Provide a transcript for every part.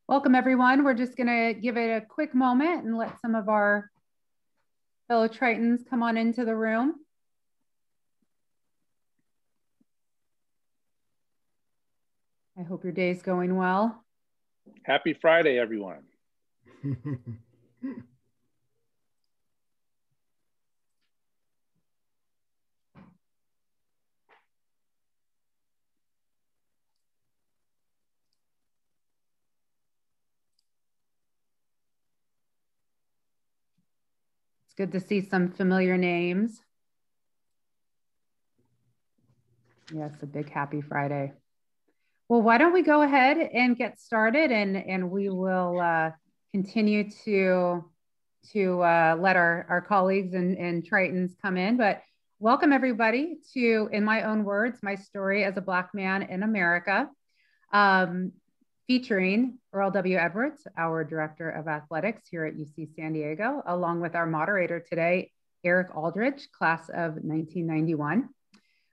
Welcome, everyone. We're just going to give it a quick moment and let some of our fellow Tritons come on into the room. I hope your day's going well. Happy Friday, everyone. It's good to see some familiar names. Yes, a big happy Friday. Well, why don't we go ahead and get started, and we will continue to let our colleagues and Tritons come in. But welcome everybody to, in my own words, my story as a Black man in America, featuring Earl W. Edwards, our Director of Athletics here at UC San Diego, along with our moderator today, Erikk Aldridge, class of 1991.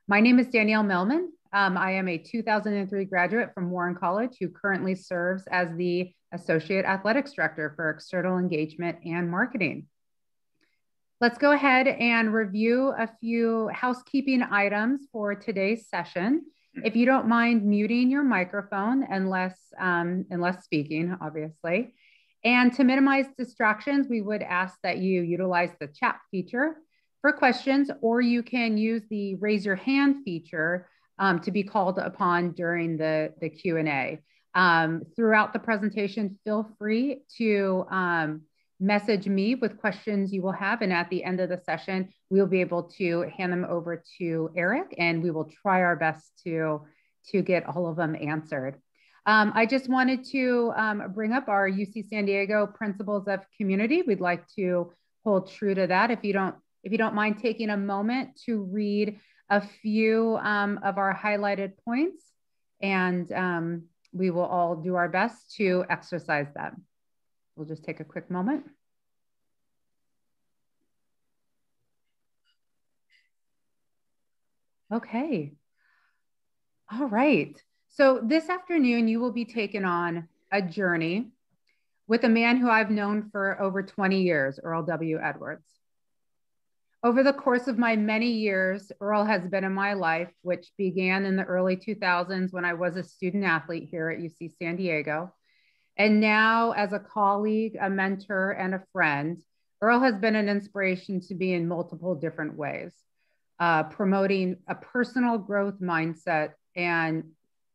My name is Danielle Melman. I am a 2003 graduate from Warren College who currently serves as the Associate Athletics Director for External Engagement and Marketing. Let's go ahead and review a few housekeeping items for today's session. If you don't mind muting your microphone unless speaking, obviously. And to minimize distractions, we would ask that you utilize the chat feature for questions, or you can use the raise your hand feature to be called upon during the Q&A. Throughout the presentation, feel free to message me with questions you will have. And at the end of the session, we'll be able to hand them over to Erikk, and we will try our best to get all of them answered. I just wanted to bring up our UC San Diego principles of community. We'd like to hold true to that. If you don't mind taking a moment to read a few of our highlighted points, and we will all do our best to exercise them. We'll just take a quick moment. Okay. All right. So this afternoon, you will be taken on a journey with a man who I've known for over 20 years, Earl W. Edwards. Over the course of my many years, Earl has been in my life, which began in the early 2000s when I was a student athlete here at UC San Diego. And now as a colleague, a mentor, and a friend, Earl has been an inspiration to me in multiple different ways, promoting a personal growth mindset and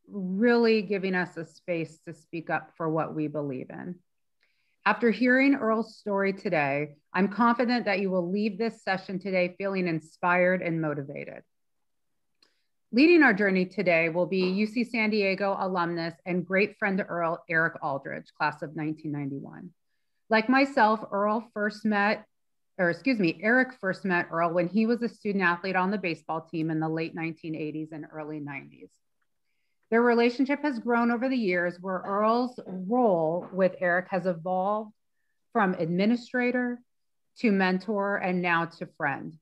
really giving us a space to speak up for what we believe in. After hearing Earl's story today, I'm confident that you will leave this session today feeling inspired and motivated. Leading our journey today will be UC San Diego alumnus and great friend to Earl, Erikk Aldridge, class of 1991. Like myself, Erikk first met Earl when he was a student athlete on the baseball team in the late 1980s and early 90s. Their relationship has grown over the years, where Earl's role with Erikk has evolved from administrator to mentor and now to friend.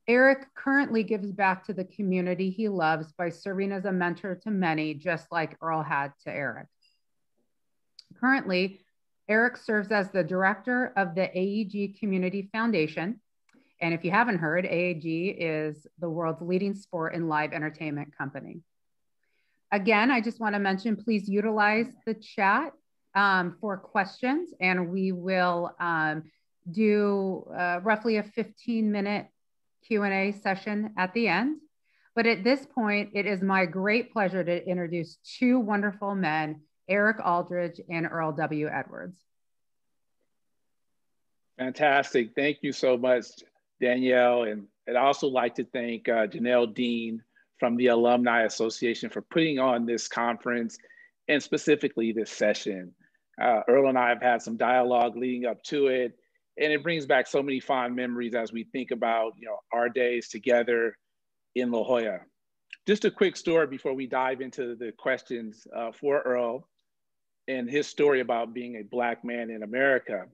Erikk currently gives back to the community he loves by serving as a mentor to many, just like Earl had to Erikk. Currently, Erikk serves as the director of the AEG Community Foundation. And if you haven't heard, AEG is the world's leading sport and live entertainment company. Again, I just want to mention, please utilize the chat for questions, and we will do roughly a 15-minute Q&A session at the end. But at this point, it is my great pleasure to introduce two wonderful men, Erikk Aldridge and Earl W. Edwards. Fantastic. Thank you so much, Danielle. And I'd also like to thank Janelle Dean from the Alumni Association for putting on this conference and specifically this session. Earl and I have had some dialogue leading up to it, and it brings back so many fond memories as we think about, our days together in La Jolla. Just a quick story before we dive into the questions for Earl and his story about being a Black man in America.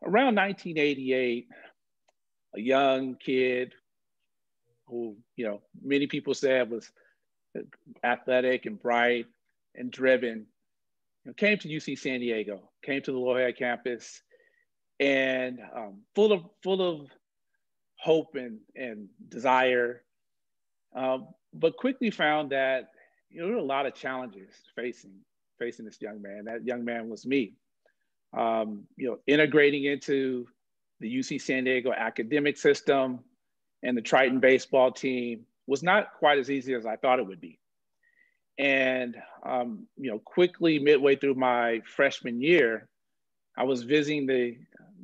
Around 1988, a young kid who, many people said was athletic and bright and driven, came to UC San Diego, came to the La Jolla campus, and full of hope and desire, but quickly found that there were a lot of challenges facing this young man. That young man was me. Integrating into the UC San Diego academic system and the Triton baseball team was not quite as easy as I thought it would be. And quickly, midway through my freshman year, I was visiting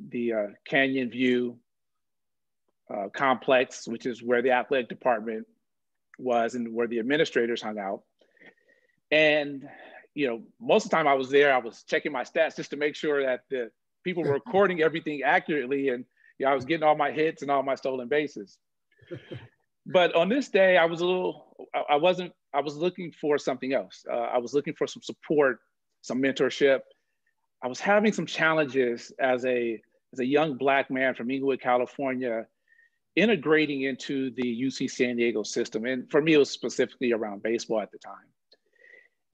the Canyon View complex, which is where the athletic department was and where the administrators hung out. And most of the time I was there, I was checking my stats just to make sure that the people were recording everything accurately, and I was getting all my hits and all my stolen bases. But on this day, I was looking for something else. I was looking for some support, some mentorship. I was having some challenges as a young Black man from Inglewood, California, integrating into the UC San Diego system. And for me, it was specifically around baseball at the time.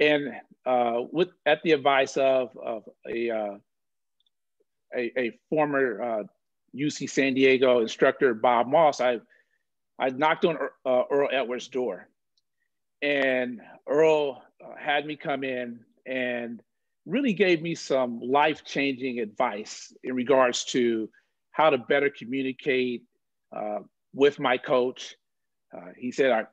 And at the advice of a former UC San Diego instructor, Bob Moss, I knocked on Earl Edwards' door. And Earl had me come in and really gave me some life-changing advice in regards to how to better communicate with my coach. He said our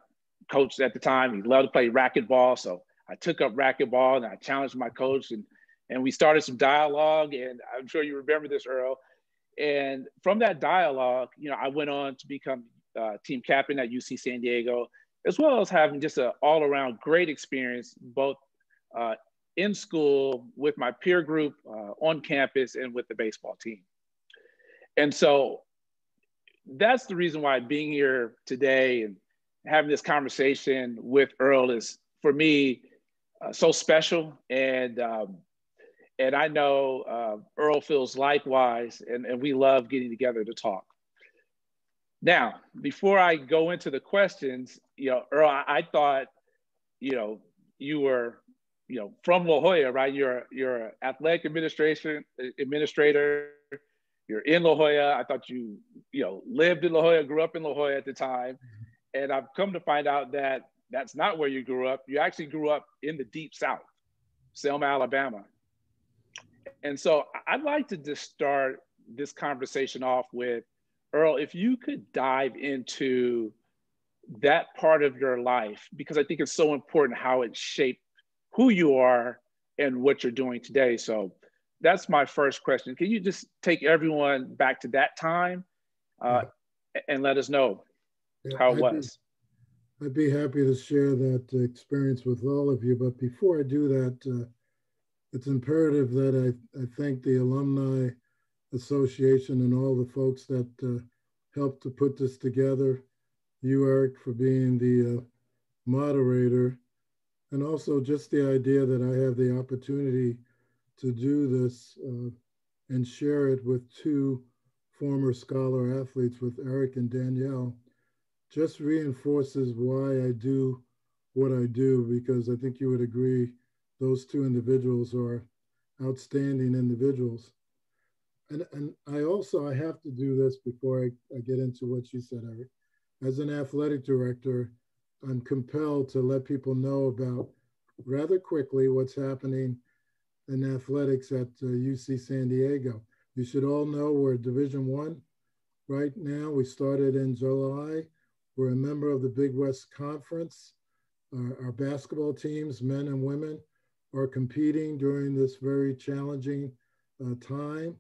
coach at the time, he loved to play racquetball. So I took up racquetball and I challenged my coach, and we started some dialogue. And I'm sure you remember this, Earl. And from that dialogue, I went on to become team captain at UC San Diego, as well as having just an all-around great experience, both in school, with my peer group, on campus, and with the baseball team. And so that's the reason why being here today and having this conversation with Earl is, for me, so special. And I know Earl feels likewise, and we love getting together to talk. Now, before I go into the questions, Earl, I thought, you were, from La Jolla, right? You're an athletic administrator. You're in La Jolla. I thought you lived in La Jolla, grew up in La Jolla at the time. And I've come to find out that that's not where you grew up. You actually grew up in the deep South, Selma, Alabama. And so I'd like to just start this conversation off with, Earl, if you could dive into that part of your life, because I think it's so important how it shaped who you are and what you're doing today. So that's my first question. Can you just take everyone back to that time and let us know how it was? I'd be happy to share that experience with all of you. But before I do that, it's imperative that I thank the Alumni Association and all the folks that helped to put this together. You, Erikk, for being the moderator, and also just the idea that I have the opportunity to do this and share it with two former scholar athletes, with Erikk and Danielle, just reinforces why I do what I do, because I think you would agree those two individuals are outstanding individuals. And I have to do this before I get into what you said, Erikk. As an athletic director, I'm compelled to let people know about, rather quickly, what's happening in athletics at UC San Diego. You should all know we're Division I right now. We started in July. We're a member of the Big West Conference. Our basketball teams, men and women, are competing during this very challenging time.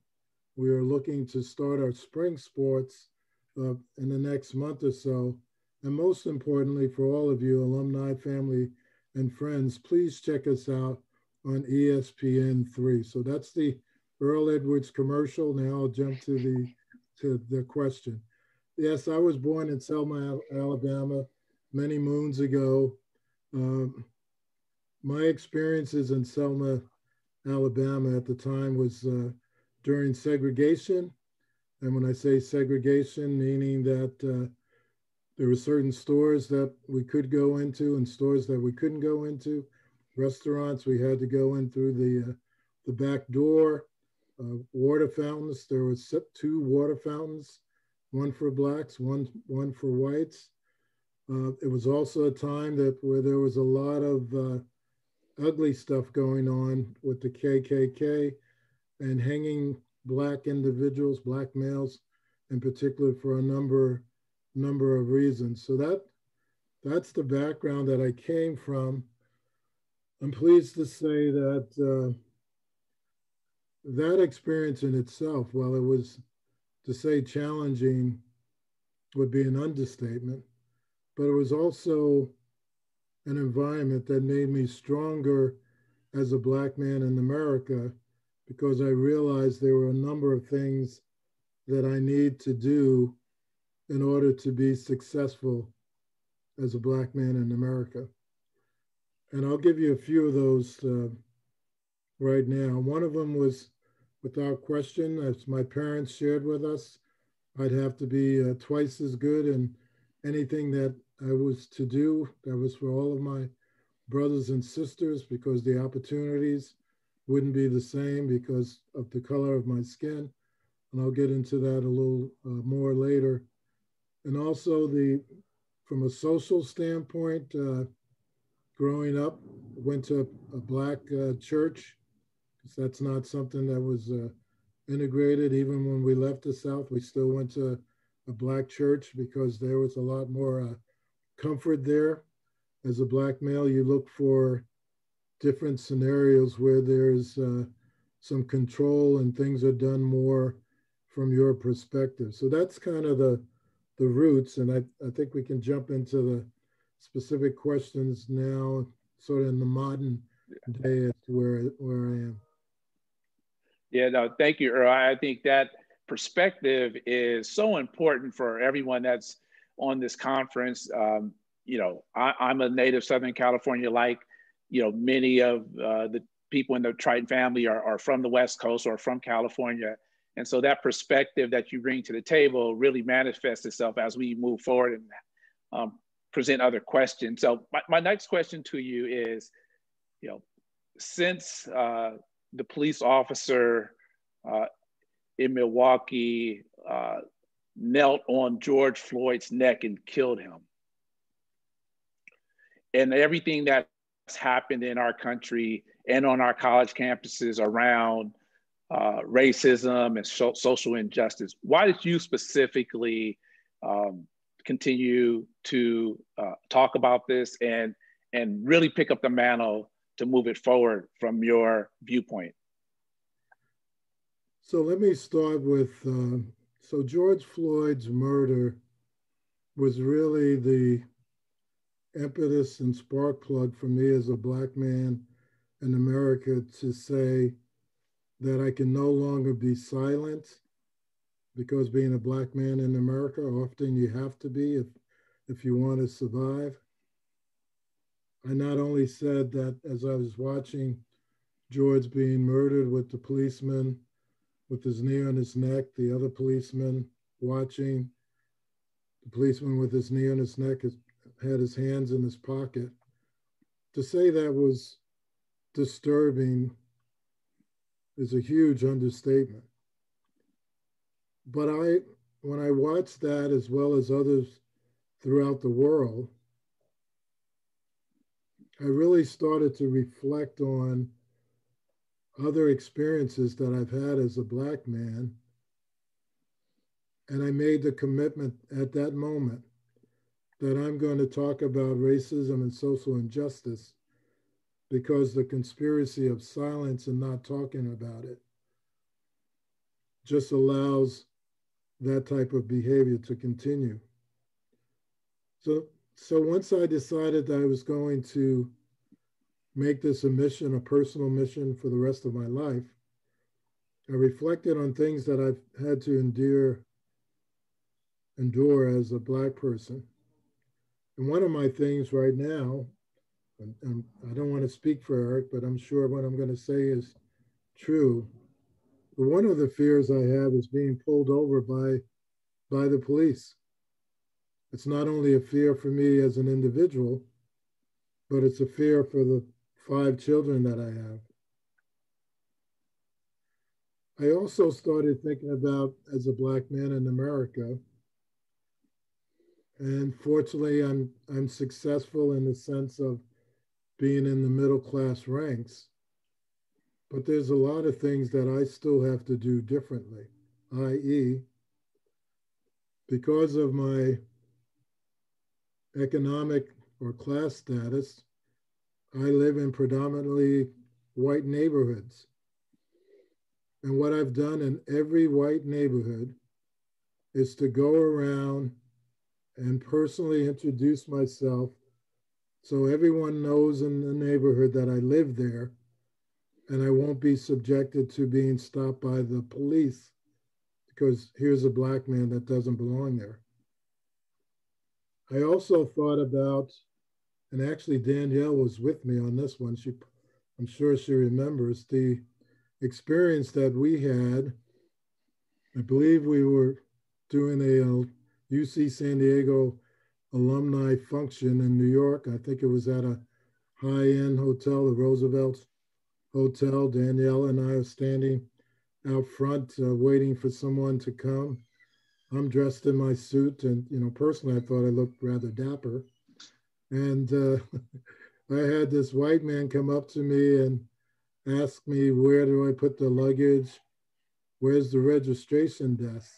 We are looking to start our spring sports in the next month or so. And most importantly, for all of you, alumni, family, and friends, please check us out on ESPN3. So that's the Earl Edwards commercial. Now I'll jump to the question. Yes, I was born in Selma, Alabama, many moons ago. My experiences in Selma, Alabama at the time was during segregation. And when I say segregation, meaning that there were certain stores that we could go into and stores that we couldn't go into. Restaurants, we had to go in through the back door. Water fountains, there was 2 water fountains, one for blacks, one for whites. It was also a time where there was a lot of ugly stuff going on with the KKK and hanging black individuals, black males in particular, for a number of reasons. So that's the background that I came from. I'm pleased to say that that experience in itself, while it was, to say challenging would be an understatement, but it was also an environment that made me stronger as a black man in America, because I realized there were a number of things that I need to do in order to be successful as a black man in America. And I'll give you a few of those right now. One of them was, without question, as my parents shared with us, I'd have to be twice as good in anything that I was to do. That was for all of my brothers and sisters, because the opportunities wouldn't be the same because of the color of my skin. And I'll get into that a little more later. And also from a social standpoint, growing up, went to a black church, because that's not something that was integrated. Even when we left the South, we still went to a black church because there was a lot more comfort there. As a black male, you look for different scenarios where there's some control and things are done more from your perspective. So that's kind of the roots. And I think we can jump into the specific questions now, sort of in the modern day, as to where I am. Yeah, no, thank you, Earl. I think that perspective is so important for everyone that's on this conference. You know, I'm a native Southern California, like, you know, many of the people in the Triton family are from the West Coast or from California. And so that perspective that you bring to the table really manifests itself as we move forward and present other questions. So my next question to you is, you know, since the police officer in Milwaukee knelt on George Floyd's neck and killed him, and everything that's happened in our country and on our college campuses around racism and social injustice, why did you specifically continue to talk about this and really pick up the mantle to move it forward from your viewpoint? So let me start with, so George Floyd's murder was really the impetus and spark plug for me as a black man in America to say that I can no longer be silent, because being a black man in America, often you have to be if you want to survive. I not only said that as I was watching George being murdered with the policeman with his knee on his neck, the other policeman watching, the policeman with his knee on his neck had his hands in his pocket. To say that was disturbing is a huge understatement. But when I watched that, as well as others throughout the world, I really started to reflect on other experiences that I've had as a black man. And I made the commitment at that moment that I'm going to talk about racism and social injustice, because the conspiracy of silence and not talking about it just allows that type of behavior to continue. So once I decided that I was going to make this a mission, a personal mission for the rest of my life, I reflected on things that I've had to endure as a black person. And one of my things right now, and I don't want to speak for Eric, but I'm sure what I'm going to say is true. But one of the fears I have is being pulled over by the police. It's not only a fear for me as an individual, but it's a fear for the 5 children that I have. I also started thinking about as a Black man in America, and fortunately I'm successful in the sense of being in the middle class ranks, but there's a lot of things that I still have to do differently, i.e., because of my economic or class status, I live in predominantly white neighborhoods. And what I've done in every white neighborhood is to go around and personally introduce myself so everyone knows in the neighborhood that I live there and I won't be subjected to being stopped by the police because here's a Black man that doesn't belong there. I also thought about, and actually Danielle was with me on this one, I'm sure she remembers the experience that we had. I believe we were doing a UC San Diego alumni function in New York. I think it was at a high-end hotel, the Roosevelt Hotel. Danielle and I are standing out front waiting for someone to come. I'm dressed in my suit, and personally, I thought I looked rather dapper. And I had this white man come up to me and ask me, where do I put the luggage? Where's the registration desk?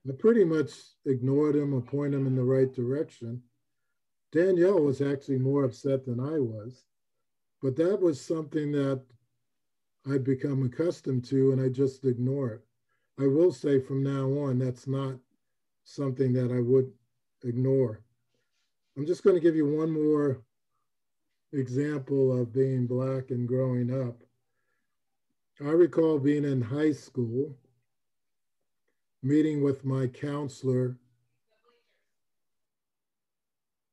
I pretty much ignored him or pointed him in the right direction. Danielle was actually more upset than I was, but that was something that I'd become accustomed to and I just ignore it. I will say from now on, that's not something that I would ignore. I'm just going to give you one more example of being Black and growing up. I recall being in high school, meeting with my counselor,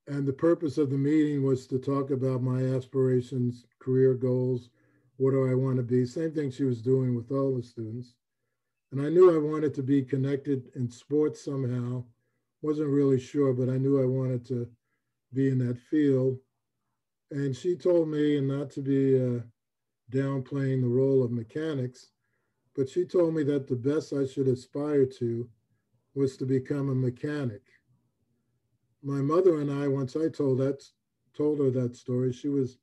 and the purpose of the meeting was to talk about my aspirations, career goals, what do I want to be, same thing she was doing with all the students. And I knew I wanted to be connected in sports somehow, wasn't really sure, but I knew I wanted to be in that field. And she told me, and not to be downplaying the role of mechanics, but she told me that the best I should aspire to was to become a mechanic. My mother and I, once I told her that story, she was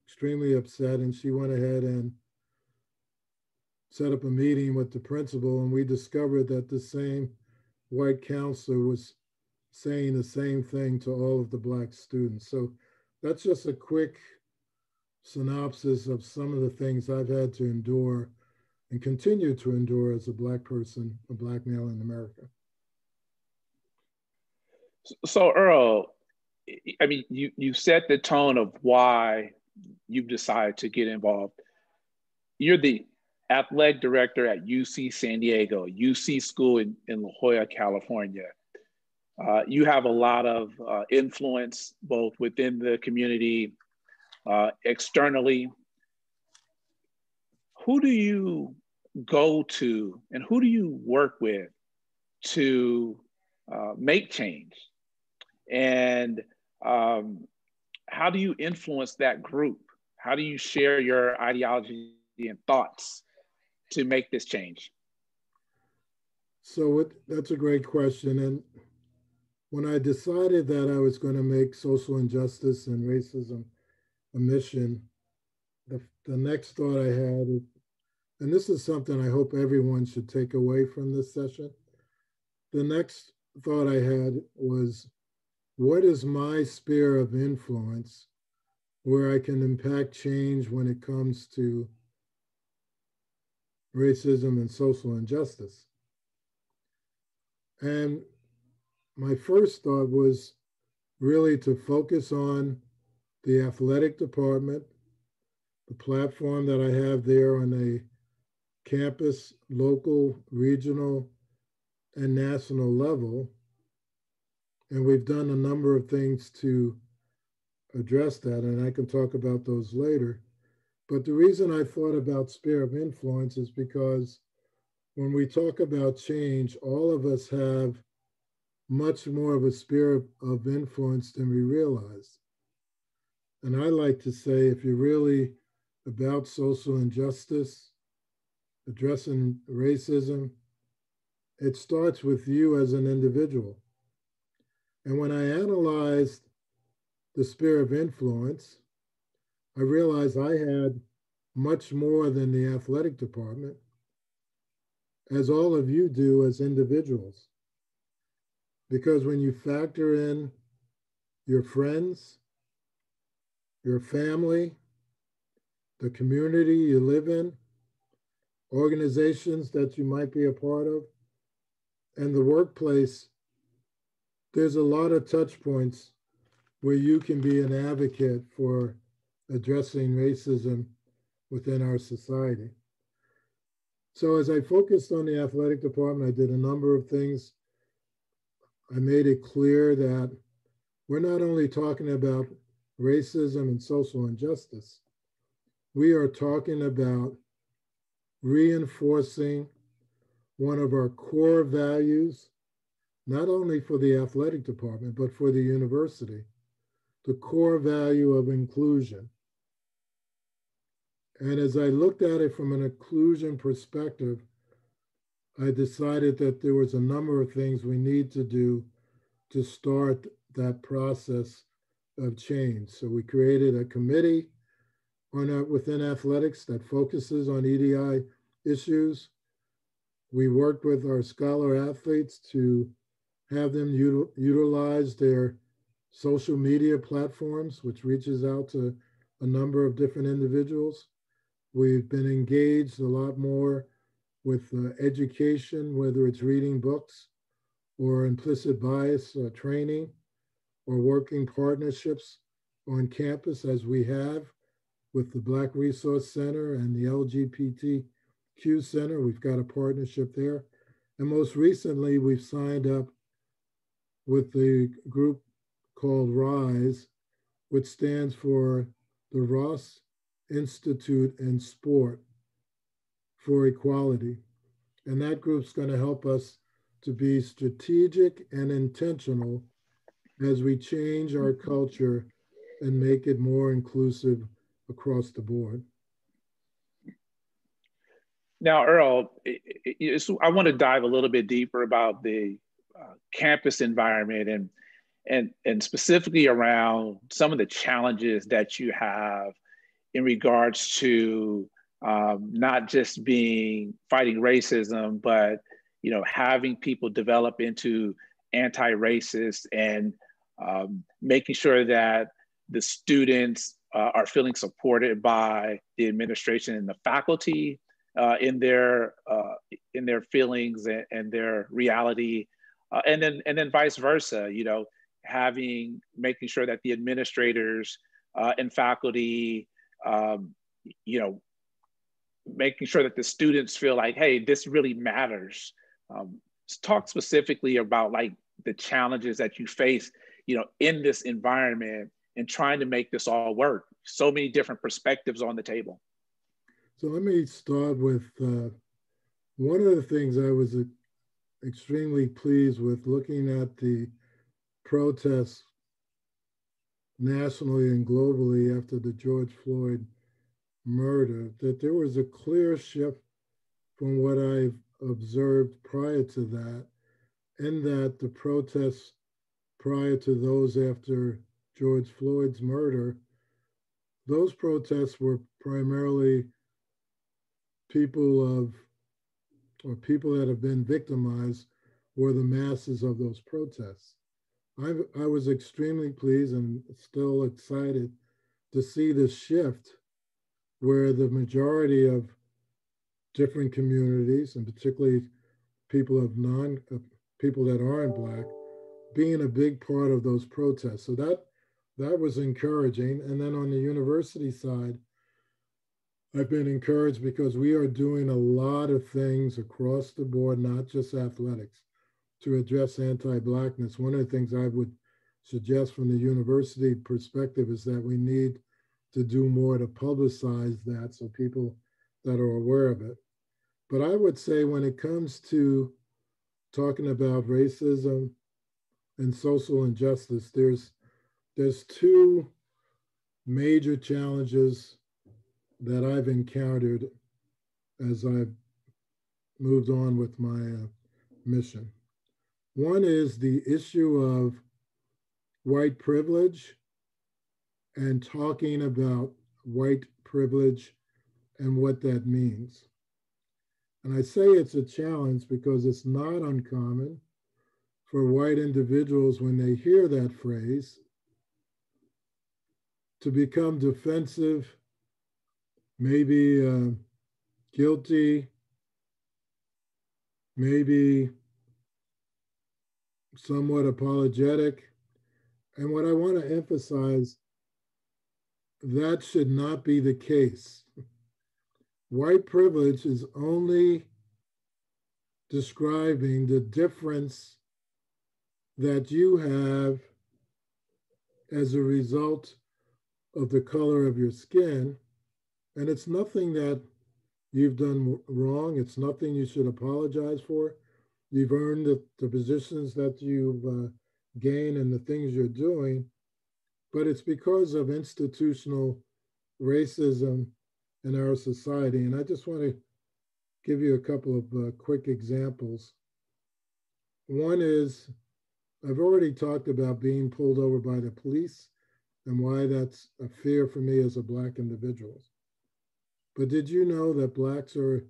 extremely upset, and she went ahead and set up a meeting with the principal, and we discovered that the same white counselor was saying the same thing to all of the Black students. So that's just a quick synopsis of some of the things I've had to endure and continue to endure as a Black person, a Black male in America. So Earl, I mean, you set the tone of why you've decided to get involved. You're the athletic director at UC San Diego, UC school in La Jolla, California. You have a lot of influence both within the community, externally. Who do you go to and who do you work with to make change? And how do you influence that group? How do you share your ideology and thoughts to make this change? So that's a great question. And when I decided that I was going to make social injustice and racism a mission, the next thought I had, and this is something I hope everyone should take away from this session, the next thought I had was, what is my sphere of influence where I can impact change when it comes to racism and social injustice? And my first thought was really to focus on the athletic department, the platform that I have there on a campus, local, regional, and national level. And we've done a number of things to address that, and I can talk about those later. But the reason I thought about sphere of influence is because when we talk about change, all of us have much more of a sphere of influence than we realize. And I like to say, if you're really about social injustice, addressing racism, it starts with you as an individual. And when I analyzed the sphere of influence, I realized I had much more than the athletic department, as all of you do as individuals. Because when you factor in your friends, your family, the community you live in, organizations that you might be a part of, and the workplace, there's a lot of touch points where you can be an advocate for addressing racism within our society. So as I focused on the athletic department, I did a number of things. I made it clear that we're not only talking about racism and social injustice, we are talking about reinforcing one of our core values, not only for the athletic department, but for the university, the core value of inclusion. And as I looked at it from an inclusion perspective, I decided that there was a number of things we need to do to start that process of change. So we created a committee within athletics that focuses on EDI issues. We worked with our scholar athletes to have them utilize their social media platforms, which reaches out to a number of different individuals. We've been engaged a lot more with education, whether it's reading books or implicit bias training or working partnerships on campus, as we have with the Black Resource Center and the LGBTQ Center. We've got a partnership there. And most recently, we've signed up with the group called RISE, which stands for the Ross Institute in Sport for Equality. And that group's going to help us to be strategic and intentional as we change our culture and make it more inclusive across the board. Now, Earl, I want to dive a little bit deeper about the campus environment and specifically around some of the challenges that you have in regards to not just fighting racism, but having people develop into anti-racist and making sure that the students are feeling supported by the administration and the faculty in their feelings and their reality, and then vice versa. Making sure that the administrators and faculty, making sure that the students feel like, hey, this really matters. Talk specifically about like the challenges that you face, in this environment and trying to make this all work. So many different perspectives on the table. So let me start with one of the things I was extremely pleased with looking at the protests nationally and globally after the George Floyd murder, that there was a clear shift from what I've observed prior to that, in that the protests prior to those after George Floyd's murder, those protests were primarily people that have been victimized were the masses of those protests. I was extremely pleased and still excited to see this shift where the majority of different communities, and particularly people that aren't Black, being a big part of those protests. So that was encouraging. And then on the university side, I've been encouraged because we are doing a lot of things across the board, not just athletics, to address anti-Blackness. One of the things I would suggest from the university perspective is that we need to do more to publicize that so people that are aware of it. But I would say when it comes to talking about racism and social injustice, there's two major challenges that I've encountered as I've moved on with my mission. One is the issue of white privilege and talking about white privilege and what that means. And I say it's a challenge because it's not uncommon for white individuals, when they hear that phrase, to become defensive, maybe guilty, maybe somewhat apologetic. And what I want to emphasize, that should not be the case. White privilege is only describing the difference that you have as a result of the color of your skin. And it's nothing that you've done wrong. It's nothing you should apologize for. You've earned the positions that you've gained and the things you're doing, but it's because of institutional racism in our society. And I just want to give you a couple of quick examples. One is, I've already talked about being pulled over by the police and why that's a fear for me as a Black individual. But did you know that Blacks are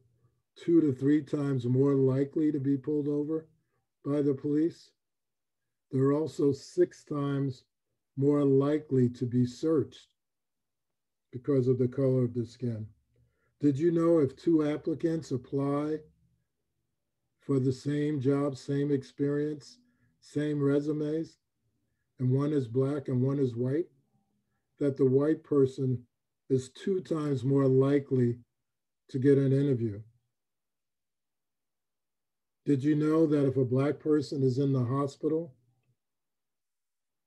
2 to 3 times more likely to be pulled over by the police? They're also 6 times more likely to be searched because of the color of the skin. Did you know if 2 applicants apply for the same job, same experience, same resumes, and one is Black and one is white, that the white person is 2 times more likely to get an interview? Did you know that if a Black person is in the hospital,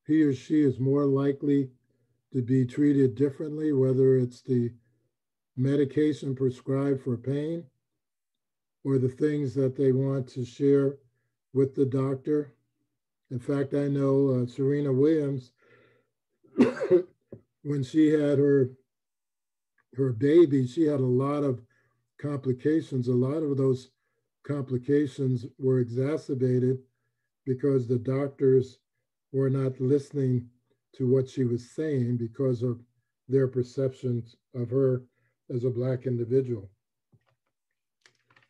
he or she is more likely to be treated differently, whether it's the medication prescribed for pain or the things that they want to share with the doctor? In fact, I know Serena Williams, when she had her baby, she had a lot of complications. A lot of those complications were exacerbated because the doctors were not listening to what she was saying because of their perceptions of her as a Black individual.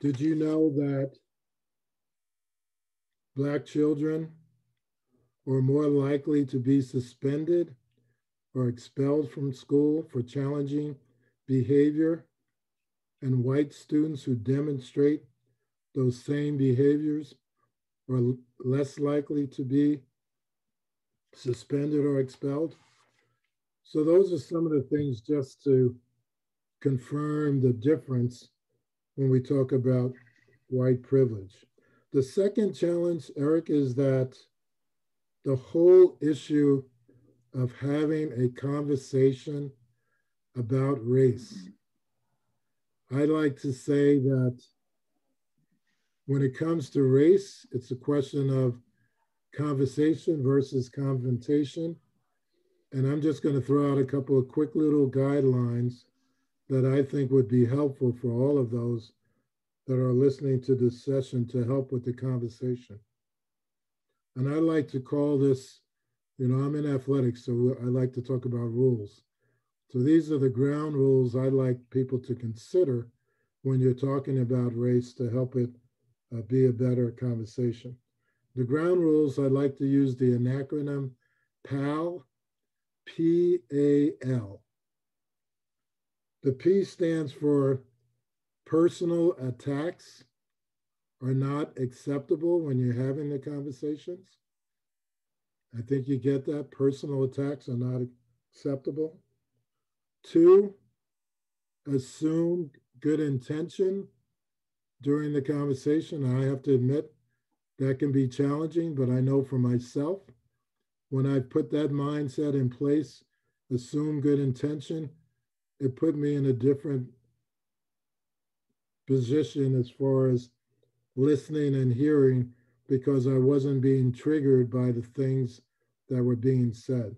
Did you know that Black children were more likely to be suspended or expelled from school for challenging behavior, and white students who demonstrate those same behaviors are less likely to be suspended or expelled? So those are some of the things just to confirm the difference when we talk about white privilege. The second challenge, Erikk, is that the whole issue of having a conversation about race. I like to say that when it comes to race, it's a question of conversation versus confrontation. And I'm just going to throw out a couple of quick little guidelines that I think would be helpful for all of those that are listening to this session to help with the conversation. And I like to call this, I'm in athletics, so I like to talk about rules. So these are the ground rules I like people to consider when you're talking about race to help it be a better conversation. The ground rules, I like to use the acronym PAL, P-A-L. The P stands for personal attacks are not acceptable when you're having the conversations. I think you get that. Personal attacks are not acceptable. 2, assume good intention during the conversation. I have to admit that can be challenging, but I know for myself, when I put that mindset in place, assume good intention, it put me in a different position as far as listening and hearing, because I wasn't being triggered by the things that were being said.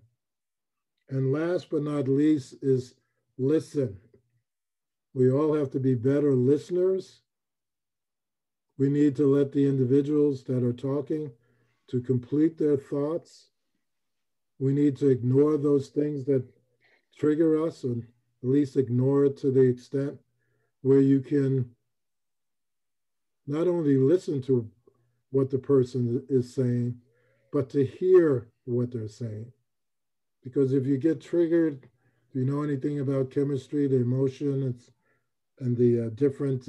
And last but not least is listen. We all have to be better listeners. We need to let the individuals that are talking to complete their thoughts. We need to ignore those things that trigger us, or at least ignore it to the extent where you can not only listen to what the person is saying, but to hear what they're saying. Because if you get triggered, if you know anything about chemistry, the emotion, and the different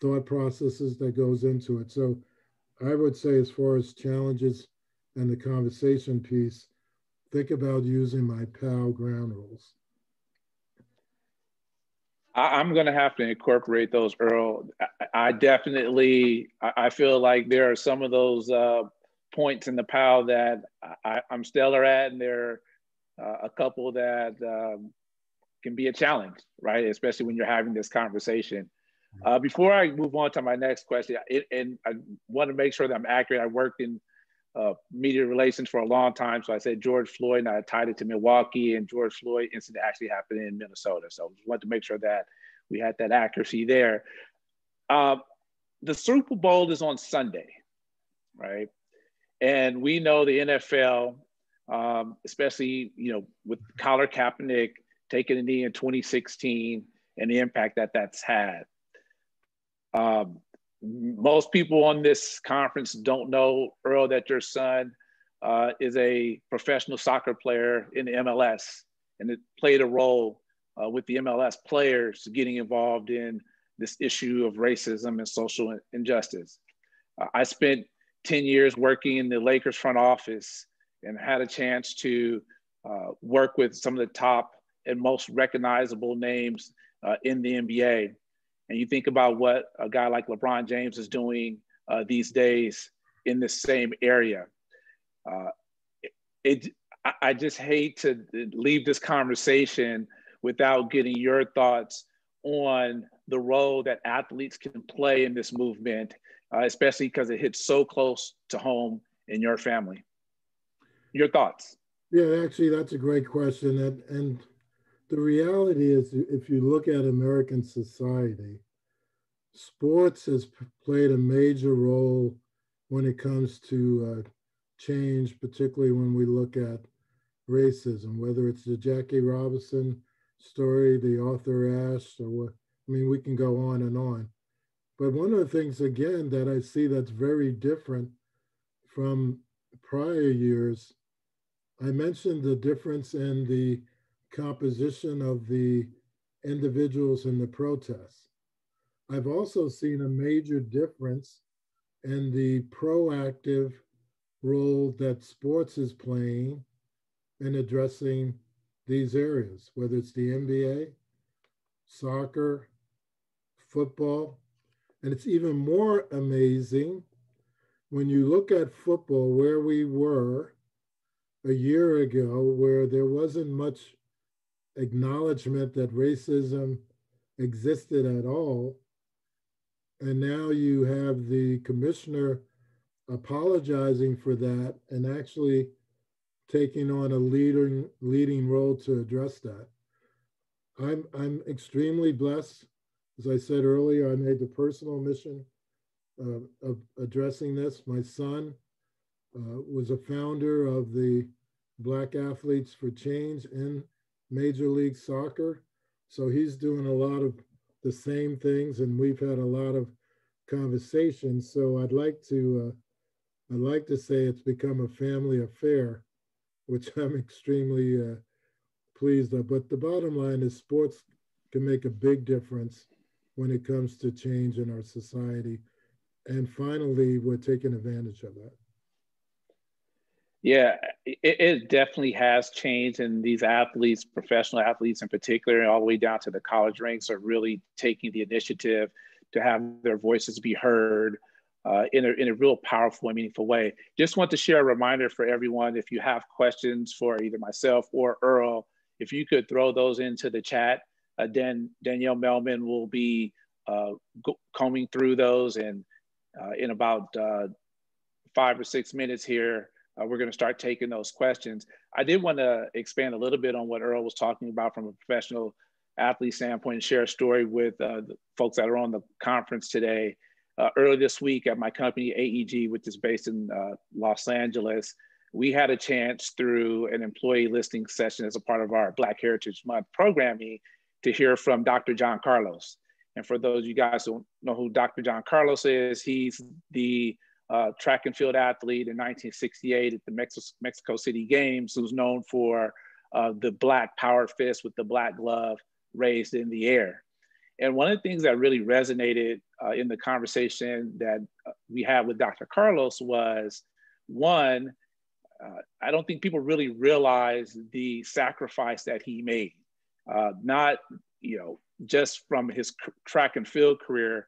thought processes that goes into it. So I would say, as far as challenges and the conversation piece, think about using my PAL ground rules. I'm going to have to incorporate those, Earl. I definitely, I feel like there are some of those points in the PAL that I'm stellar at, and there are a couple that can be a challenge, right? Especially when you're having this conversation. Before I move on to my next question, and I want to make sure that I'm accurate. I worked in media relations for a long time. So I said George Floyd, and I tied it to Milwaukee, and George Floyd incident actually happened in Minnesota. So I just wanted to make sure that we had that accuracy there. The Super Bowl is on Sunday, right? And we know the NFL, especially, with Colin Kaepernick taking a knee in 2016 and the impact that that's had. Most people on this conference don't know, Earl, that your son is a professional soccer player in the MLS, and it played a role with the MLS players getting involved in this issue of racism and social injustice. I spent 10 years working in the Lakers front office and had a chance to work with some of the top and most recognizable names in the NBA. And you think about what a guy like LeBron James is doing these days in the same area. I just hate to leave this conversation without getting your thoughts on the role that athletes can play in this movement, especially because it hits so close to home in your family. Your thoughts? Yeah, actually, that's a great question. And the reality is, if you look at American society, sports has played a major role when it comes to change, particularly when we look at racism, whether it's the Jackie Robinson story, the Arthur Ashe, or what. I mean, we can go on and on. But one of the things, again, that I see that's very different from prior years, I mentioned the difference in the composition of the individuals in the protests. I've also seen a major difference in the proactive role that sports is playing in addressing these areas, whether it's the NBA, soccer, football. And it's even more amazing when you look at football, where we were a year ago, where there wasn't much acknowledgement that racism existed at all. And now you have the commissioner apologizing for that and actually taking on a leading role to address that. I'm extremely blessed. As I said earlier, I made the personal mission of addressing this. My son was a founder of the Black Athletes for Change in Major League Soccer. So he's doing a lot of the same things, and we've had a lot of conversations. So I'd like to say it's become a family affair, which I'm extremely pleased of. But the bottom line is, sports can make a big difference when it comes to change in our society. And finally, we're taking advantage of that. Yeah, it definitely has changed, and these athletes, professional athletes in particular, and all the way down to the college ranks, are really taking the initiative to have their voices be heard in a real powerful and meaningful way. Just want to share a reminder for everyone: if you have questions for either myself or Earl, if you could throw those into the chat, Danielle Melman will be combing through those, and in about 5 or 6 minutes here, we're going to start taking those questions. I did want to expand a little bit on what Earl was talking about from a professional athlete standpoint and share a story with the folks that are on the conference today. Earlier this week at my company, AEG, which is based in Los Angeles, we had a chance through an employee listening session as a part of our Black Heritage Month programming to hear from Dr. John Carlos. And for those of you guys who don't know who Dr. John Carlos is, he's the track and field athlete in 1968 at the Mexico City Games, who's known for the black power fist with the black glove raised in the air. And one of the things that really resonated in the conversation that we had with Dr. Carlos was, one, I don't think people really realize the sacrifice that he made, not just from his track and field career,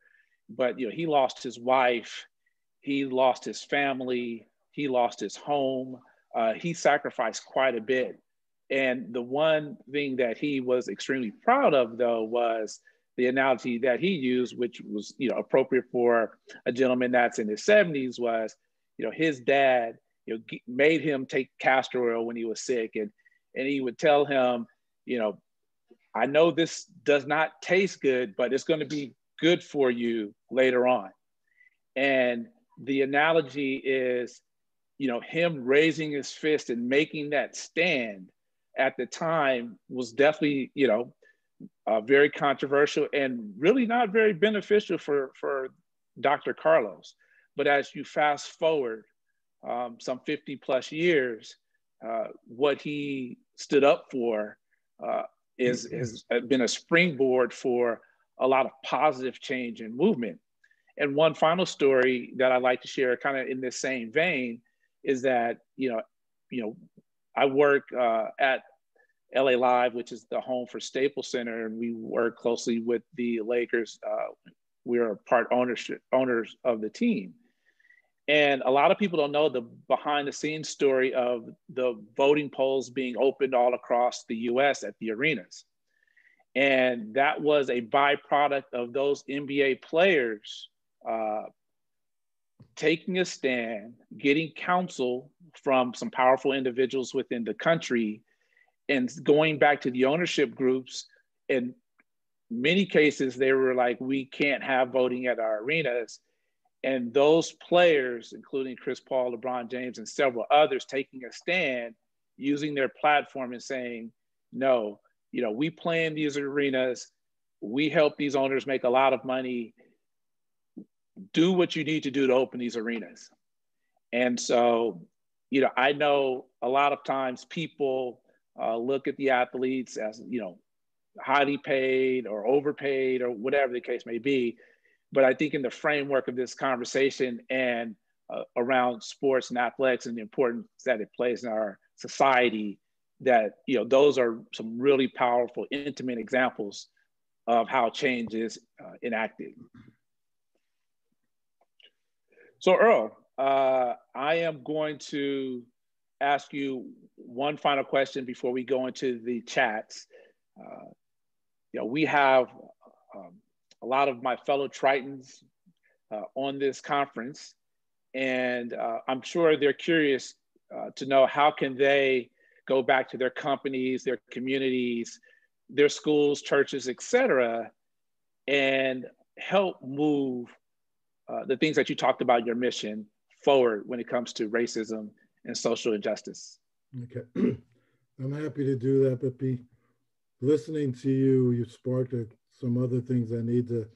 but he lost his wife, he lost his family, he lost his home, he sacrificed quite a bit. And the one thing that he was extremely proud of, though, was the analogy that he used, which was appropriate for a gentleman that's in his 70s, was his dad made him take castor oil when he was sick, and he would tell him, I know this does not taste good, but it's going to be good for you later on. And the analogy is, him raising his fist and making that stand at the time was definitely, very controversial and really not very beneficial for Dr. Carlos. But as you fast forward some 50 plus years, what he stood up for has been a springboard for a lot of positive change and movement. And one final story that I'd like to share, kind of in this same vein, is that I work at LA Live, which is the home for Staples Center, and we work closely with the Lakers. We are part owners of the team. And a lot of people don't know the behind the scenes story of the voting polls being opened all across the US at the arenas. And that was a byproduct of those NBA players taking a stand, getting counsel from some powerful individuals within the country, and going back to the ownership groups. In many cases, they were like, we can't have voting at our arenas. And those players, including Chris Paul, LeBron James, and several others, taking a stand, using their platform and saying, no, we play in these arenas, we help these owners make a lot of money, do what you need to do to open these arenas. And so, I know a lot of times people look at the athletes as, highly paid or overpaid or whatever the case may be. But I think in the framework of this conversation and around sports and athletics and the importance that it plays in our society, that those are some really powerful, intimate examples of how change is enacted. So Earl, I am going to ask you one final question before we go into the chats. We have a lot of my fellow Tritons on this conference, and I'm sure they're curious to know how can they go back to their companies, their communities, their schools, churches, et cetera, and help move the things that you talked about, your mission, forward when it comes to racism and social injustice. Okay, I'm happy to do that, but listening to you, you sparked some other things I need to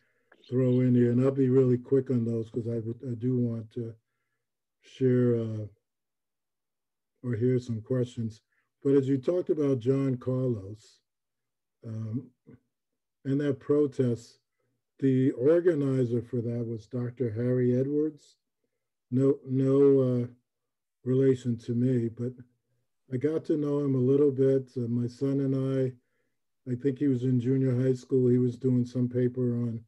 throw in here, and I'll be really quick on those because I do want to share or hear some questions. But as you talked about John Carlos and that protest, the organizer for that was Dr. Harry Edwards. No relation to me, but I got to know him a little bit. My son and I think he was in junior high school. He was doing some paper on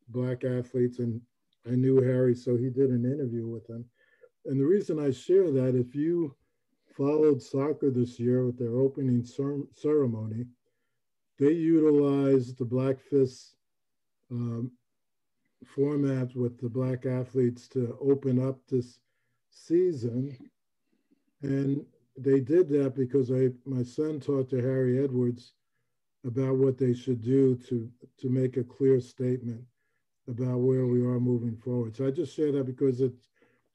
Black athletes, and I knew Harry, so he did an interview with him. And the reason I share that, if you followed soccer this year with their opening ceremony, they utilized the Black Fist format with the Black athletes to open up this season. And they did that because my son talked to Harry Edwards about what they should do to make a clear statement about where we are moving forward. So I just share that because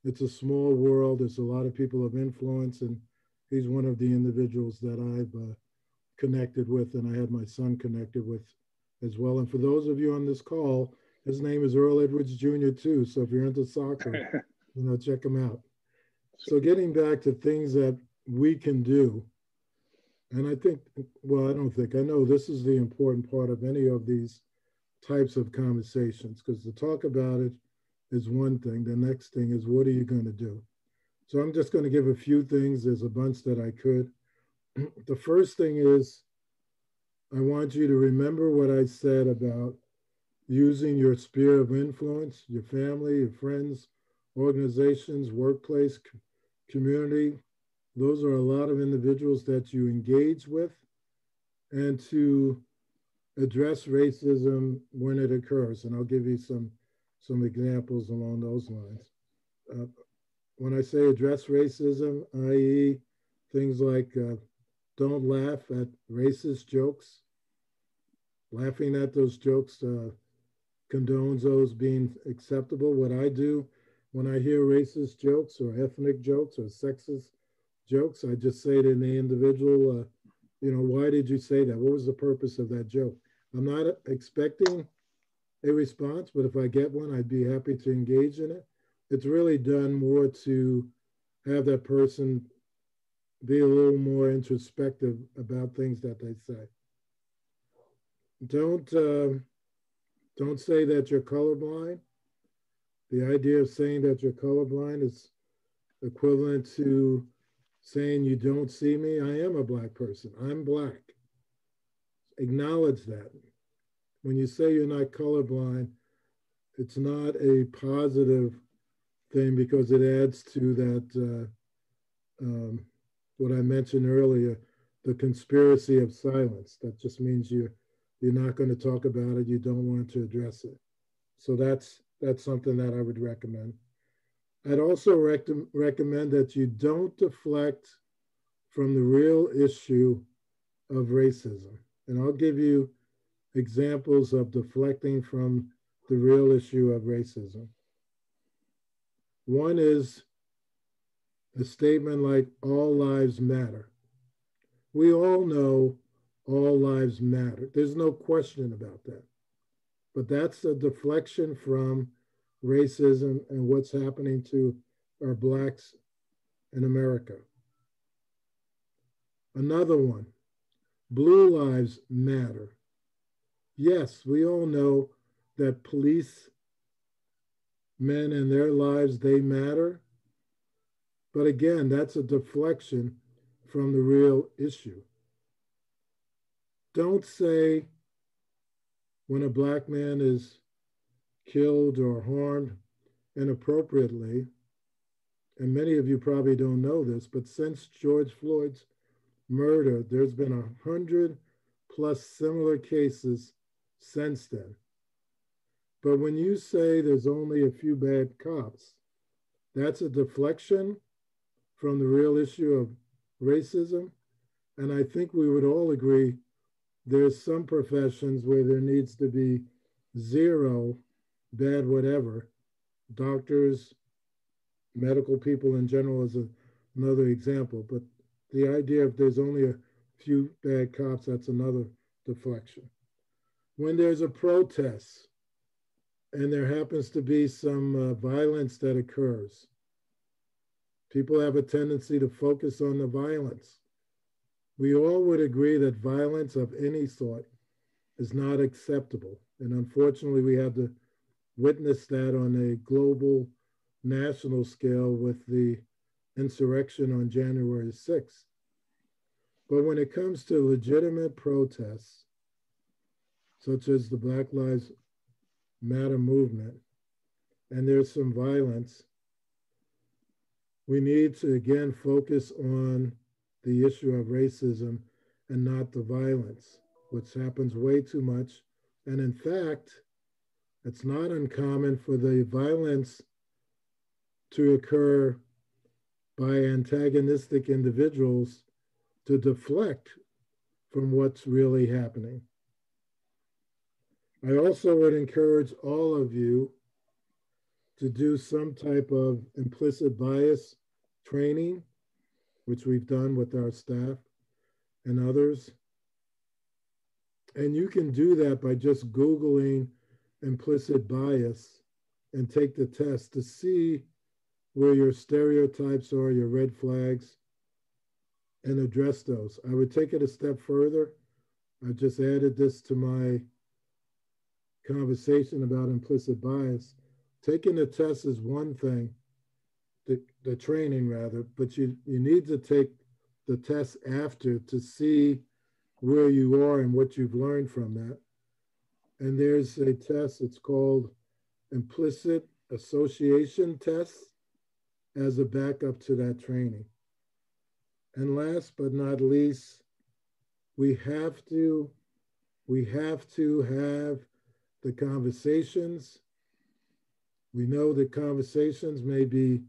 it's a small world. There's a lot of people of influence, and he's one of the individuals that I've connected with, and I had my son connected with as well. And for those of you on this call, his name is Earl Edwards Jr. too. So if you're into soccer, check him out. So getting back to things that we can do, and I think, well, I know this is the important part of any of these types of conversations, because to talk about it is one thing. The next thing is, what are you going to do? So I'm just going to give a few things. There's a bunch that I could. The first thing is, I want you to remember what I said about using your sphere of influence, your family, your friends, organizations, workplace, community. Those are a lot of individuals that you engage with, and to address racism when it occurs. And I'll give you some examples along those lines. When I say address racism, i.e. things like don't laugh at racist jokes. Laughing at those jokes condones those being acceptable. What I do when I hear racist jokes or ethnic jokes or sexist jokes, I just say to the individual, why did you say that? What was the purpose of that joke? I'm not expecting a response, but if I get one, I'd be happy to engage in it. It's really done more to have that person be a little more introspective about things that they say. Don't say that you're colorblind. The idea of saying that you're colorblind is equivalent to saying you don't see me. I am a Black person. I'm Black. Acknowledge that. When you say you're not colorblind, it's not a positive thing, because it adds to that, what I mentioned earlier, the conspiracy of silence. That just means you're not going to talk about it. You don't want to address it. So that's something that I would recommend. I'd also recommend that you don't deflect from the real issue of racism. And I'll give you examples of deflecting from the real issue of racism. One is a statement like, all lives matter. We all know all lives matter. There's no question about that. But that's a deflection from racism and what's happening to our Blacks in America. Another one, blue lives matter. Yes, we all know that police men and their lives, they matter. But again, that's a deflection from the real issue. Don't say when a Black man is killed or harmed inappropriately, and many of you probably don't know this, but since George Floyd's murder, there's been 100+ similar cases since then. But when you say there's only a few bad cops, that's a deflection from the real issue of racism. And I think we would all agree there's some professions where there needs to be zero bad whatever. Doctors, medical people in general is another example. But the idea if there's only a few bad cops, that's another deflection. When there's a protest and there happens to be some violence that occurs, people have a tendency to focus on the violence. We all would agree that violence of any sort is not acceptable. And unfortunately, we have to witness that on a global, national scale with the insurrection on January 6th. But when it comes to legitimate protests, such as the Black Lives Matter movement, and there's some violence, we need to again focus on the issue of racism and not the violence, which happens way too much. And in fact, it's not uncommon for the violence to occur by antagonistic individuals to deflect from what's really happening. I also would encourage all of you to do some type of implicit bias training, which we've done with our staff and others. And you can do that by just Googling implicit bias and take the test to see where your stereotypes are, your red flags, and address those. I would take it a step further. I just added this to my conversation about implicit bias. Taking the test is one thing, the training rather, but you need to take the test after to see where you are and what you've learned from that. And there's a test, it's called implicit association test as a backup to that training. And last but not least, we have to have the conversations. We know that conversations may be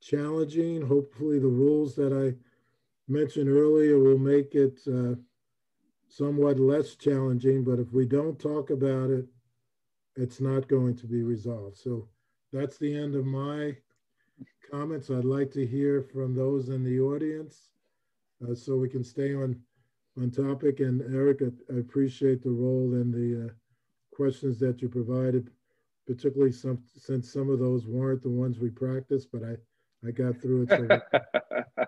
challenging. Hopefully the rules that I mentioned earlier will make it somewhat less challenging, but if we don't talk about it, it's not going to be resolved. So that's the end of my comments. I'd like to hear from those in the audience so we can stay on topic. And Eric, I appreciate the role and the questions that you provided, particularly since some of those weren't the ones we practiced, but I got through it. So.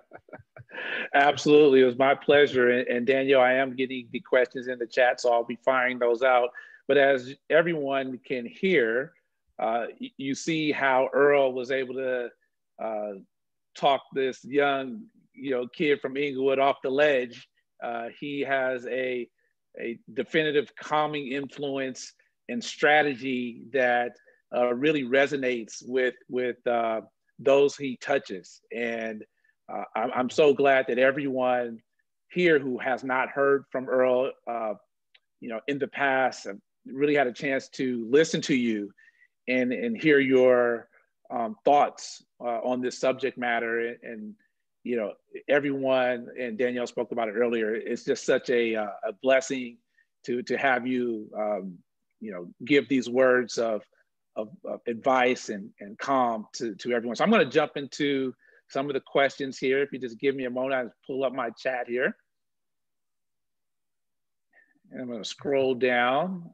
Absolutely, it was my pleasure. And Danielle, I am getting the questions in the chat, so I'll be firing those out. But as everyone can hear, you see how Earl was able to talk this young, kid from Inglewood off the ledge. He has a definitive calming influence and strategy that really resonates with those he touches. And I'm so glad that everyone here who has not heard from Earl, in the past, really had a chance to listen to you and hear your thoughts on this subject matter. And everyone, and Danielle spoke about it earlier, it's just such a blessing to have you, give these words of advice and calm to everyone. So I'm going to jump into some of the questions here. If you just give me a moment, I'll pull up my chat here. And I'm going to scroll down.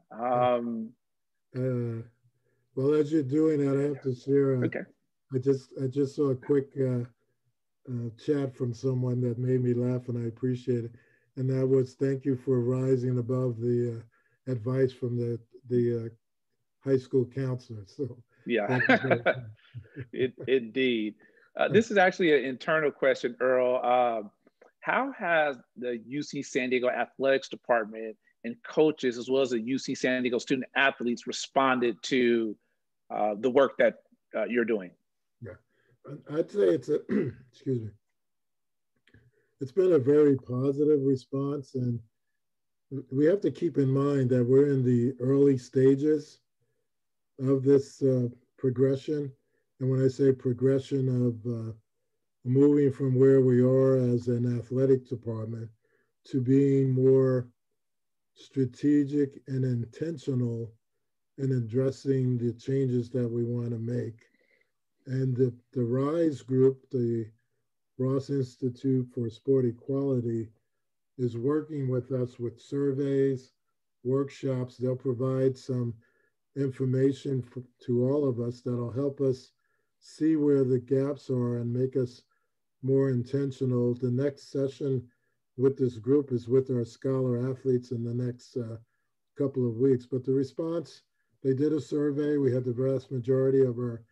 Well, as you're doing that, I have to share. Okay. I just saw a quick chat from someone that made me laugh, and I appreciate it. And that was, thank you for rising above the advice from the high school counselor. So yeah, indeed. This is actually an internal question, Earl. How has the UC San Diego athletics department and coaches, as well as the UC San Diego student athletes, responded to the work that you're doing? Yeah, I'd say it's a, excuse me, it's been a very positive response. And we have to keep in mind that we're in the early stages of this progression. And when I say progression of moving from where we are as an athletic department to being more strategic and intentional in addressing the changes that we want to make. And the RISE group, the Ross Institute for Sport Equality, is working with us with surveys, workshops. They'll provide some information to all of us that'll help us see where the gaps are and make us more intentional. The next session with this group is with our scholar athletes in the next couple of weeks. But the response, they did a survey. We had the vast majority of our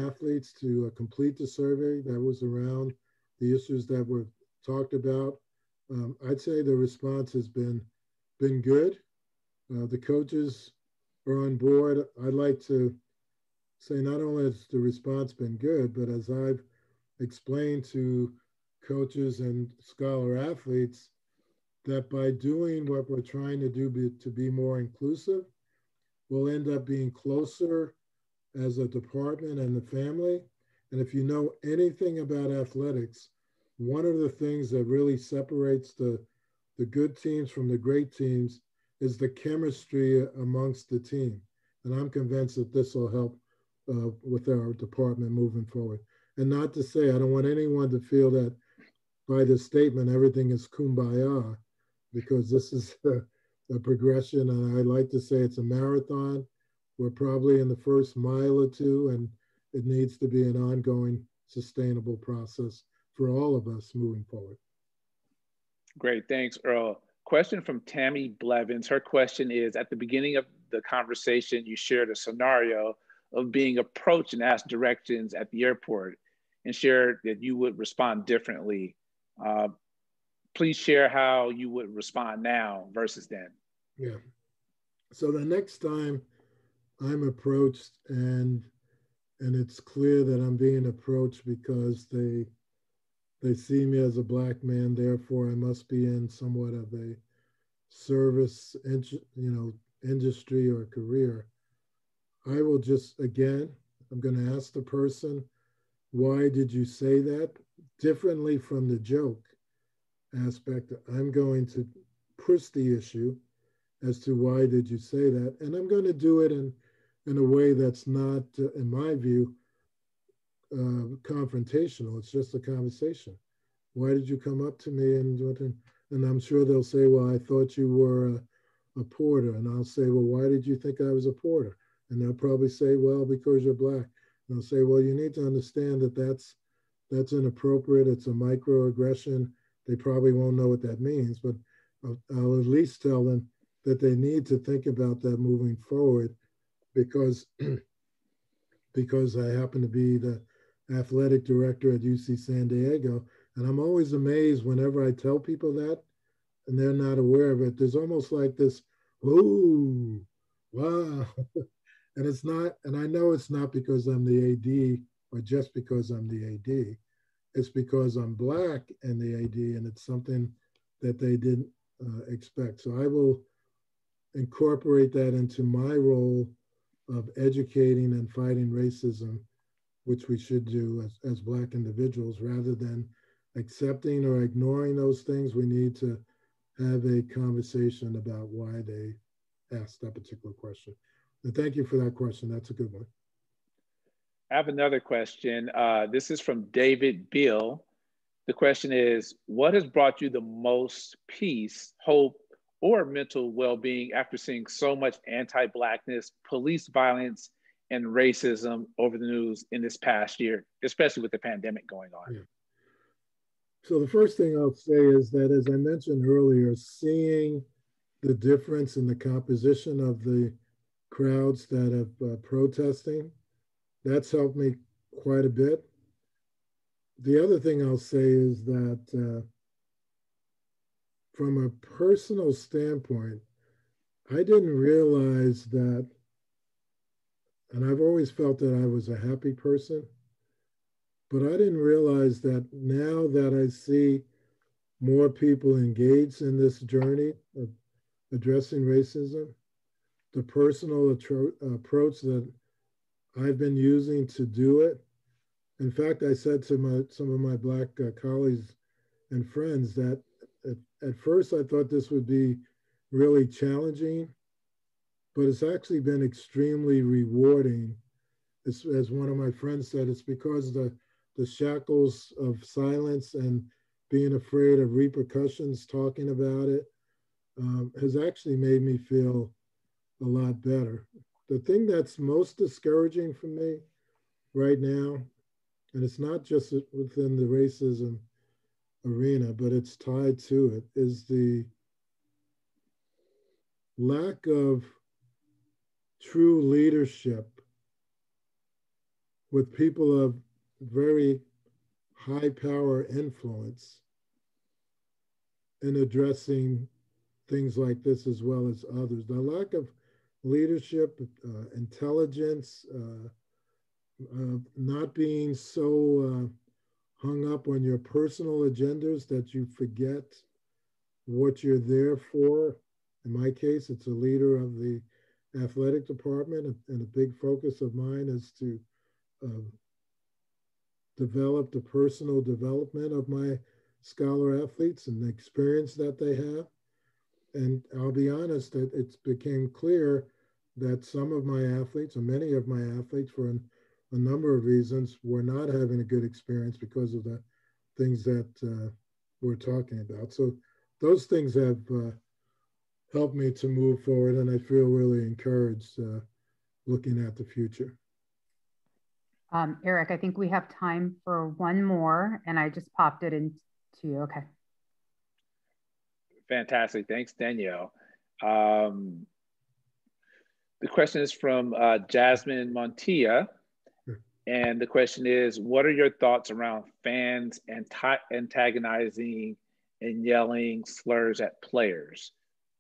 athletes to complete the survey that was around the issues that were talked about. I'd say the response has been good. The coaches are on board. I'd like to say not only has the response been good, but as I've explained to coaches and scholar athletes, that by doing what we're trying to do to be more inclusive, we'll end up being closer as a department and the family. And if you know anything about athletics, one of the things that really separates the good teams from the great teams is the chemistry amongst the team. And I'm convinced that this will help with our department moving forward. And not to say, I don't want anyone to feel that by this statement, everything is kumbaya, because this is a progression. And I like to say it's a marathon. We're probably in the first mile or two, and it needs to be an ongoing, sustainable process for all of us moving forward. Great, thanks, Earl. Question from Tammy Blevins. Her question is, at the beginning of the conversation, you shared a scenario of being approached and asked directions at the airport and shared that you would respond differently. Please share how you would respond now versus then. Yeah. So the next time I'm approached and it's clear that I'm being approached because they see me as a Black man, therefore I must be in somewhat of a service, industry or career, I will just, again, I'm going to ask the person, why did you say that? Differently from the joke aspect, I'm going to push the issue as to why did you say that? And I'm going to do it in a way that's not, in my view, confrontational. It's just a conversation. Why did you come up to me and I'm sure they'll say, well, I thought you were a porter. And I'll say, well, why did you think I was a porter? And they'll probably say, well, because you're Black. And I'll say, well, you need to understand that that's inappropriate. It's a microaggression. They probably won't know what that means, but I'll at least tell them that they need to think about that moving forward, because I happen to be the athletic director at UC San Diego. And I'm always amazed whenever I tell people that and they're not aware of it. There's almost like this, ooh, wow. And it's not, and I know it's not because I'm the AD or just because I'm the AD. It's because I'm Black and the AD, and it's something that they didn't expect. So I will incorporate that into my role of educating and fighting racism, which we should do as Black individuals, rather than accepting or ignoring those things. We need to have a conversation about why they asked that particular question. And thank you for that question. That's a good one. I have another question. This is from David Beal. The question is, what has brought you the most peace, hope, or mental well-being after seeing so much anti-Blackness, police violence, and racism over the news in this past year, especially with the pandemic going on? Yeah. So the first thing I'll say is that, as I mentioned earlier, seeing the difference in the composition of the crowds that have protesting, that's helped me quite a bit. The other thing I'll say is that from a personal standpoint, I didn't realize that, and I've always felt that I was a happy person, but I didn't realize that now that I see more people engaged in this journey of addressing racism, the personal approach that I've been using to do it. In fact, I said to some of my Black colleagues and friends that at first I thought this would be really challenging, but it's actually been extremely rewarding. As one of my friends said, it's because the shackles of silence and being afraid of repercussions, talking about it, has actually made me feel a lot better. The thing that's most discouraging for me right now, and it's not just within the racism arena, but it's tied to it, is the lack of true leadership with people of very high power influence in addressing things like this as well as others. The lack of leadership, intelligence, not being so hung up on your personal agendas that you forget what you're there for. In my case, it's a leader of the athletic department, and a big focus of mine is to develop the personal development of my scholar athletes and the experience that they have. And I'll be honest, that it became clear that some of my athletes, or many of my athletes, for a number of reasons, were not having a good experience because of the things that we're talking about. So those things have helped me to move forward, and I feel really encouraged looking at the future. Erikk, I think we have time for one more, and I just popped it into you. Okay. Fantastic. Thanks, Danielle. The question is from Jasmine Montilla. And the question is, what are your thoughts around fans antagonizing and yelling slurs at players?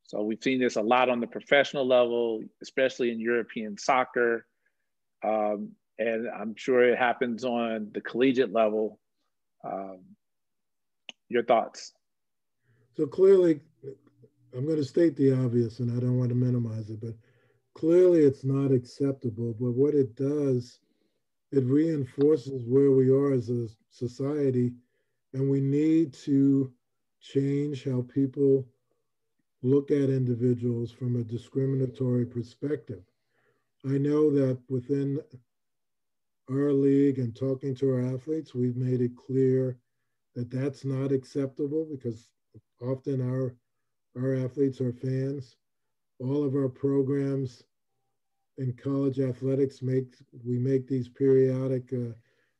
So we've seen this a lot on the professional level, especially in European soccer. And I'm sure it happens on the collegiate level. Your thoughts? So clearly, I'm going to state the obvious, and I don't want to minimize it, but clearly it's not acceptable. But what it does, it reinforces where we are as a society, and we need to change how people look at individuals from a discriminatory perspective. I know that within our league and talking to our athletes, we've made it clear that that's not acceptable, because often our athletes are fans. All of our programs in college athletics we make these periodic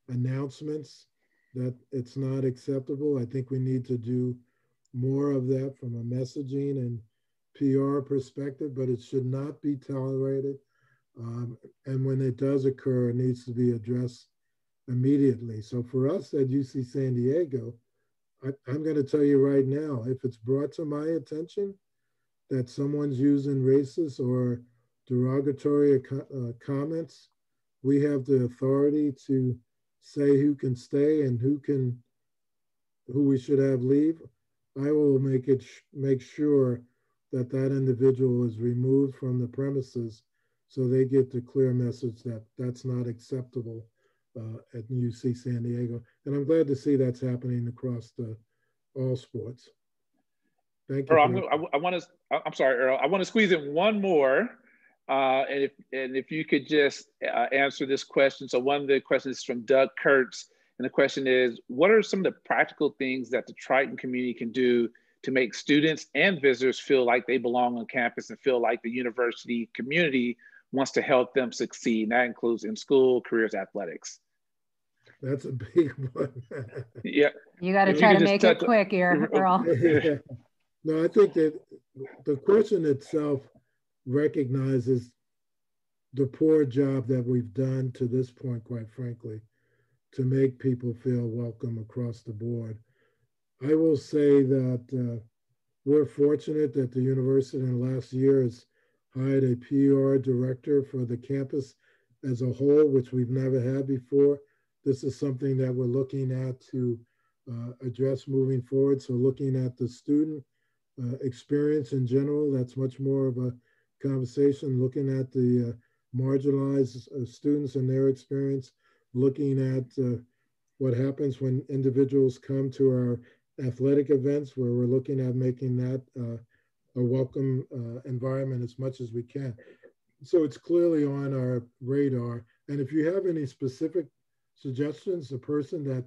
announcements that it's not acceptable. I think we need to do more of that from a messaging and PR perspective, but it should not be tolerated. And when it does occur, it needs to be addressed immediately. So for us at UC San Diego, I'm going to tell you right now, if it's brought to my attention that someone's using racist or derogatory comments, we have the authority to say who can stay and who we should have leave. I will make sure that individual is removed from the premises, so they get the clear message that that's not acceptable at UC San Diego. And I'm glad to see that's happening across all sports. Thank you. Earl, I'm sorry, Earl. I want to squeeze in one more. And if you could just answer this question. So one of the questions is from Doug Kurtz. And the question is, what are some of the practical things that the Triton community can do to make students and visitors feel like they belong on campus and feel like the university community wants to help them succeed? And that includes in school, careers, athletics. That's a big one. Yeah. You got to try to make it quick here, Earl. Yeah. No, I think that the question itself recognizes the poor job that we've done to this point, quite frankly, to make people feel welcome across the board. I will say that we're fortunate that the university in the last year has hired a PR director for the campus as a whole, which we've never had before. This is something that we're looking at to address moving forward. So looking at the student experience in general, that's much more of a conversation, looking at the marginalized students and their experience, looking at what happens when individuals come to our athletic events, where we're looking at making that a welcome environment as much as we can. So it's clearly on our radar. And if you have any specific suggestions, the person that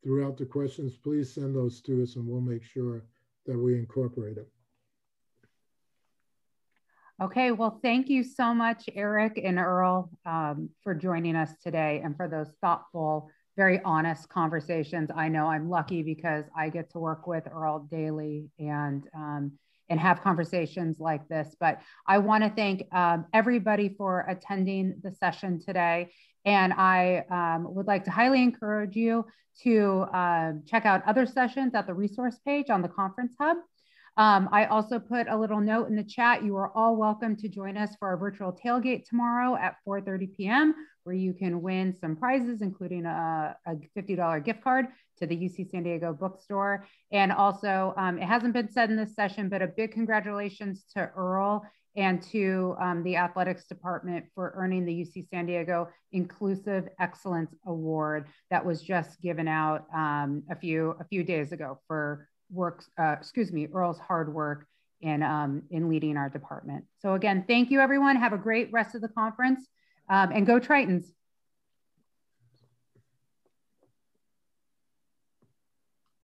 threw out the questions, please send those to us and we'll make sure that we incorporate it. Okay, well, thank you so much, Erikk and Earl, for joining us today and for those thoughtful, very honest conversations. I know I'm lucky because I get to work with Earl daily and have conversations like this. But I want to thank everybody for attending the session today. And I would like to highly encourage you to check out other sessions at the resource page on the Conference Hub. I also put a little note in the chat. You are all welcome to join us for our virtual tailgate tomorrow at 4:30 p.m., where you can win some prizes, including a $50 gift card to the UC San Diego bookstore. And also, it hasn't been said in this session, but a big congratulations to Earl and to the athletics department for earning the UC San Diego Inclusive Excellence Award that was just given out a few days ago for Earl's hard work in leading our department. So again, thank you everyone. Have a great rest of the conference and go Tritons.